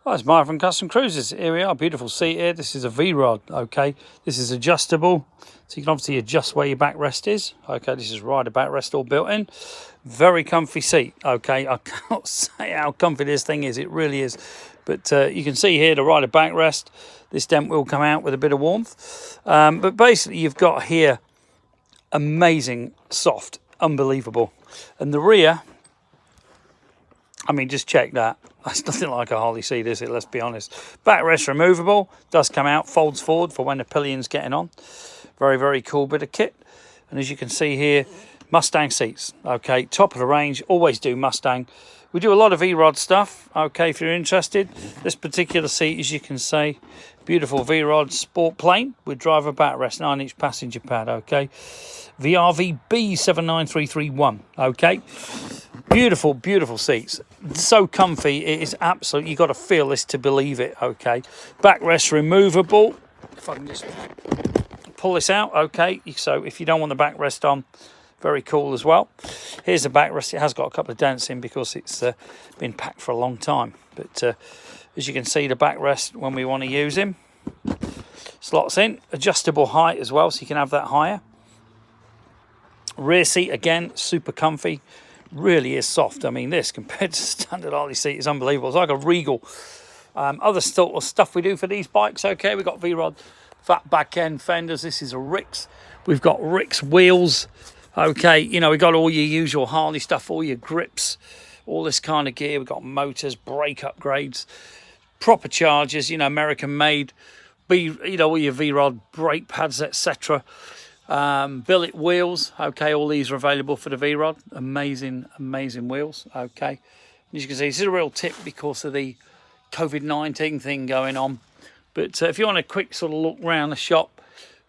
Hi, it's Mark from Custom Cruisers. Here we are, beautiful seat here. This is a V-Rod, okay. This is adjustable, so you can obviously adjust where your backrest is. Okay, this is rider backrest all built in. Very comfy seat, okay. I cannot say how comfy this thing is, it really is. But you can see here the rider backrest. This dent will come out with a bit of warmth. But basically you've got here amazing, soft, unbelievable. And the rear, I mean, just check that. That's nothing like a Harley seat, is it? Let's be honest. Backrest removable, does come out, folds forward for when the pillion's getting on. Very, very cool bit of kit. And as you can see here, Mustang seats. Okay, top of the range, always do Mustang. We do a lot of V-Rod stuff, okay, if you're interested. This particular seat, as you can see, beautiful V-Rod sport plane with driver backrest, 9-inch passenger pad, okay. VRVB 79331, okay. Beautiful, beautiful seats. So comfy, it is absolutely, you've got to feel this to believe it, okay. Backrest removable. If I can just pull this out, okay. So if you don't want the backrest on, very cool as well. Here's the backrest. It has got a couple of dents in because it's been packed for a long time. But as you can see, the backrest, when we want to use him, slots in. Adjustable height as well, so you can have that higher. Rear seat, again, super comfy. Really is soft. I mean, this compared to standard Harley seat is unbelievable. It's like a Regal. Other stuff we do for these bikes, okay, we've got V-Rod fat back end fenders. This is a Rix. We've got Rix wheels. Okay, you know, we've got all your usual Harley stuff, all your grips, all this kind of gear. We've got motors, brake upgrades, proper chargers, you know, American made, you know, all your V-Rod brake pads, etc. Billet wheels, okay, all these are available for the V-Rod. Amazing, amazing wheels, okay. As you can see, this is a real tip because of the COVID-19 thing going on. But if you want a quick sort of look around the shop,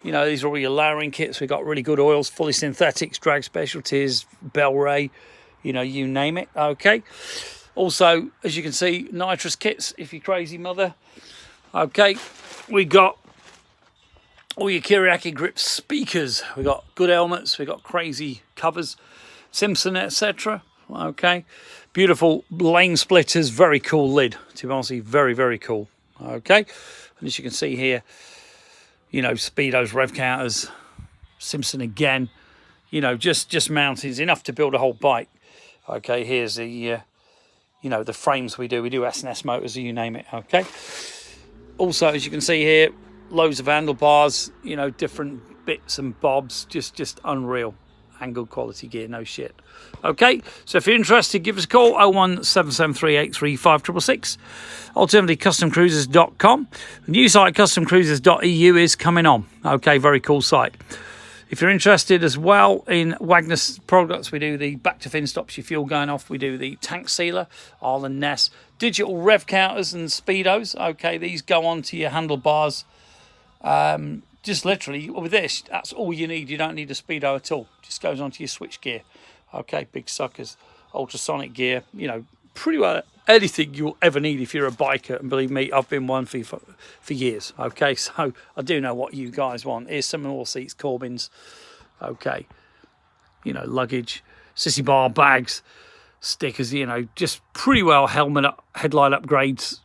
you know, these are all your lowering kits. We've got really good oils, fully synthetics, drag specialties, Bel-Ray, you know, you name it, okay. Also, as you can see, nitrous kits, if you're crazy mother, okay. We got all your Kiriaki grip speakers. We got good helmets. We got crazy covers, Simpson, etc. Okay, beautiful lane splitters. Very cool lid. To be honest, very, very cool. Okay, and as you can see here, you know, speedos, rev counters, Simpson again. You know, just mountings enough to build a whole bike. Okay, here's the you know, the frames we do. We do S&S motors, you name it. Okay. Also, as you can see here, loads of handlebars, you know, different bits and bobs, just unreal. Angled quality gear, no shit. Okay, so if you're interested, give us a call, 01773835666. Alternatively, customcruisers.com. The new site, customcruisers.eu, is coming on. Okay, very cool site. If you're interested as well in Wagner's products, we do the back to fin stops your fuel going off. We do the tank sealer, Arlen Ness, digital rev counters and speedos. Okay, these go onto your handlebars. Just literally with this, that's all you need. You don't need a speedo at all. Just goes onto your switch gear. Okay, big suckers, ultrasonic gear, you know, pretty well anything you'll ever need if you're a biker. And believe me, I've been one for years. Okay, so I do know what you guys want. Here's some more seats, Corbins. Okay, you know, luggage, sissy bar bags, stickers, you know, just pretty well helmet up, headlight upgrades,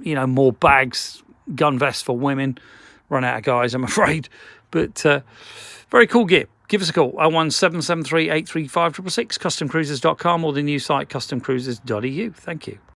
you know, more bags, gun vests for women. Run out of guys, I'm afraid, but very cool gear. Give us a call, 01773835666, customcruisers.com, or the new site, customcruisers.eu. Thank you.